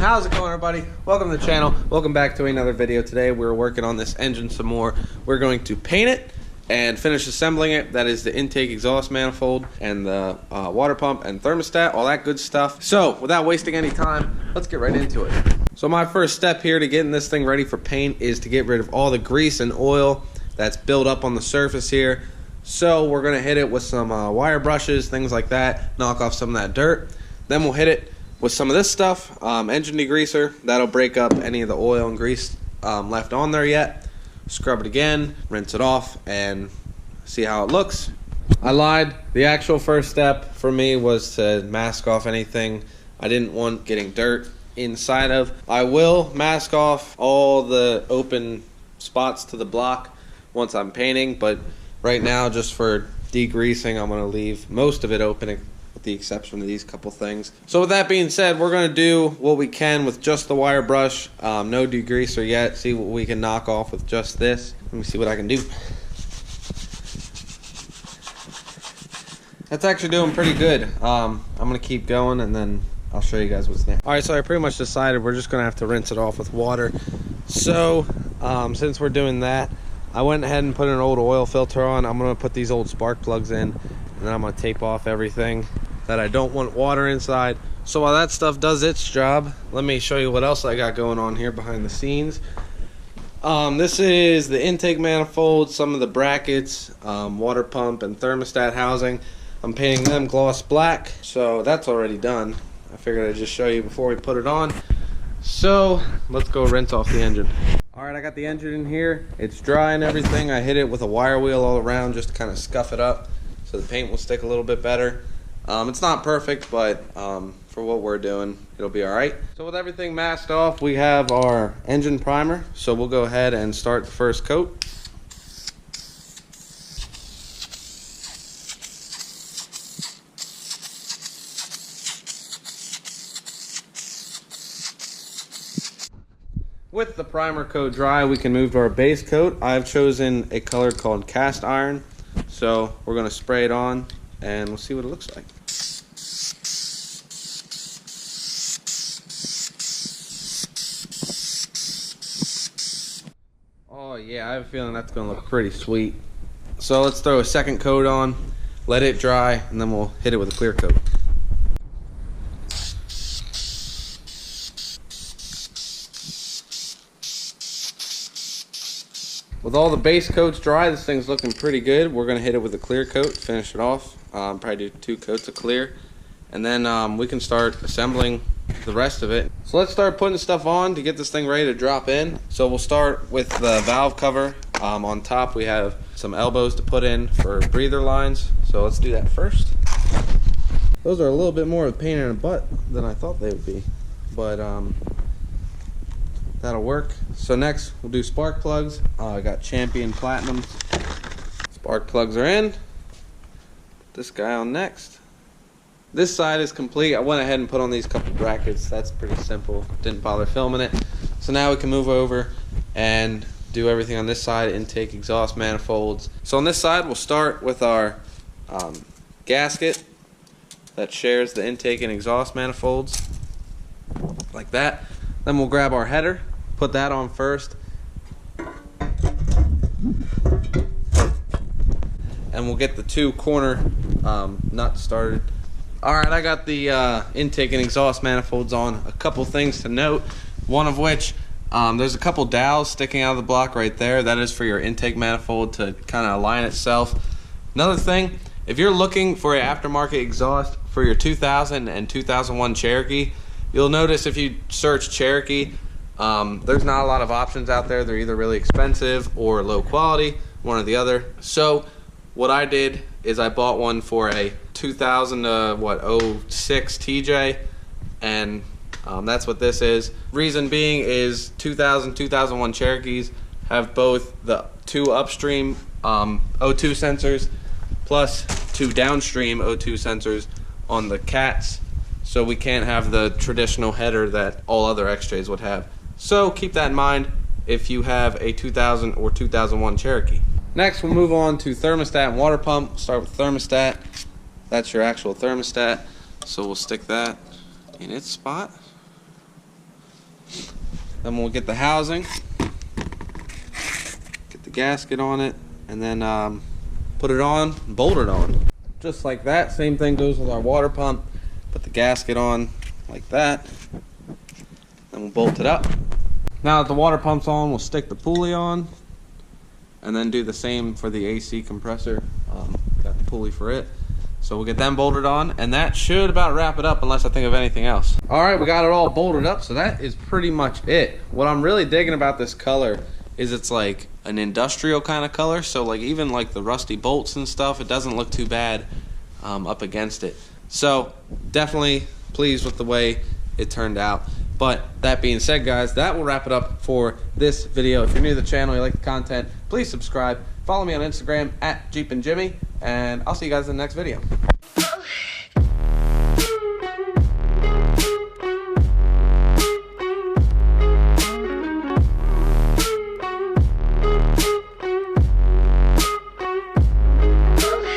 How's it going, everybody? Welcome to the channel. Welcome back to another video. Today we're working on this engine some more. We're going to paint it and finish assembling it. That is the intake exhaust manifold and the water pump and thermostat, all that good stuff. So without wasting any time, let's get right into it. So my first step here to getting this thing ready for paint is to get rid of all the grease and oil that's built up on the surface here. So we're going to hit it with some wire brushes, things like that, knock off some of that dirt. Then we'll hit it with some of this stuff, engine degreaser. That'll break up any of the oil and grease left on there yet. Scrub it again, rinse it off, and see how it looks. I lied. The actual first step for me was to mask off anything I didn't want getting dirt inside of. I will mask off all the open spots to the block once I'm painting, but right now, just for degreasing, I'm going to leave most of it open, with the exception of these couple things. So with that being said, we're going to do what we can with just the wire brush. No degreaser yet. See what we can knock off with just this. Let me see what I can do. That's actually doing pretty good. I'm going to keep going and then I'll show you guys what's next. Alright, so I pretty much decided we're just going to have to rinse it off with water. So since we're doing that, I went ahead and put an old oil filter on. I'm going to put these old spark plugs in, and then I'm going to tape off everything that I don't want water inside. So while that stuff does its job, let me show you what else I got going on here behind the scenes. This is the intake manifold, some of the brackets, water pump and thermostat housing. I'm painting them gloss black, so that's already done. I figured I'd just show you before we put it on. So let's go rinse off the engine. Alright, I got the engine in here. It's dry and everything. I hit it with a wire wheel all around just to kind of scuff it up so the paint will stick a little bit better. It's not perfect, but for what we're doing, it'll be alright. So with everything masked off, we have our engine primer. So we'll go ahead and start the first coat. With the primer coat dry, we can move to our base coat. I've chosen a color called cast iron. So we're going to spray it on and we'll see what it looks like. Oh yeah, I have a feeling that's going to look pretty sweet. So let's throw a second coat on, let it dry, and then we'll hit it with a clear coat. With all the base coats dry, this thing's looking pretty good. We're going to hit it with a clear coat, finish it off. Probably do 2 coats of clear. And then we can start assembling the rest of it. So let's start putting stuff on to get this thing ready to drop in. So we'll start with the valve cover. On top we have some elbows to put in for breather lines. So let's do that first. Those are a little bit more of a pain in the butt than I thought they would be. But that'll work. So next we'll do spark plugs. I got Champion Platinum. Spark plugs are in. Put this guy on next. This side is complete. I went ahead and put on these couple brackets. That's pretty simple. Didn't bother filming it. So now we can move over and do everything on this side, intake, exhaust manifolds. So on this side we'll start with our gasket that shares the intake and exhaust manifolds, like that. Then we'll grab our header, put that on first, and we'll get the 2 corner nuts started. Alright, I got the intake and exhaust manifolds on. A couple things to note, one of which, there's a couple dowels sticking out of the block right there. That is for your intake manifold to kind of align itself. Another thing, if you're looking for an aftermarket exhaust for your 2000 and 2001 Cherokee, you'll notice if you search Cherokee, there's not a lot of options out there. They're either really expensive or low quality, one or the other. So what I did is I bought one for a 2006 TJ, and that's what this is. Reason being is 2000, 2001 Cherokees have both the 2 upstream O2 sensors plus 2 downstream O2 sensors on the cats. So we can't have the traditional header that all other X-Trays would have. So keep that in mind if you have a 2000 or 2001 Cherokee. Next we'll move on to thermostat and water pump. We'll start with thermostat. That's your actual thermostat. So we'll stick that in its spot. Then we'll get the housing, get the gasket on it, and then put it on, bolt it on. Just like that. Same thing goes with our water pump. Put the gasket on like that. Then we'll bolt it up. Now that the water pump's on, we'll stick the pulley on, and then do the same for the AC compressor. Got the pulley for it. So we'll get them bolted on, and that should about wrap it up unless I think of anything else. All right, we got it all bolted up, so that is pretty much it. What I'm really digging about this color is it's like an industrial kind of color, so like even like the rusty bolts and stuff, it doesn't look too bad up against it. So definitely pleased with the way it turned out. But that being said, guys, that will wrap it up for this video. If you're new to the channel, you like the content, please subscribe. Follow me on Instagram at JeepandJimmy, and I'll see you guys in the next video.